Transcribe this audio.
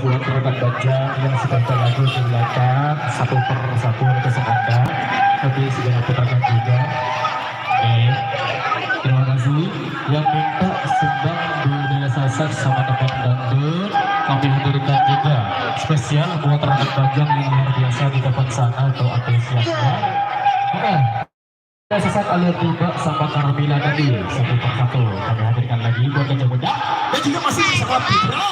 buat rekan baca yang sedang terlalu di belakang satu per satu lukisan Anda. Tapi segera putarkan juga. Oke, terima kasih. Yang minta sumbang bendera sasak sama teman dangdut kami haturkan juga. Spesial buat rekan bajang yang luar biasa di depan sana atau antusiasnya. Oke. Sasak alias tiba sama Carmila tadi satu per satu kami hadirkan lagi buat bocah-bocah dan juga masih sama Putra.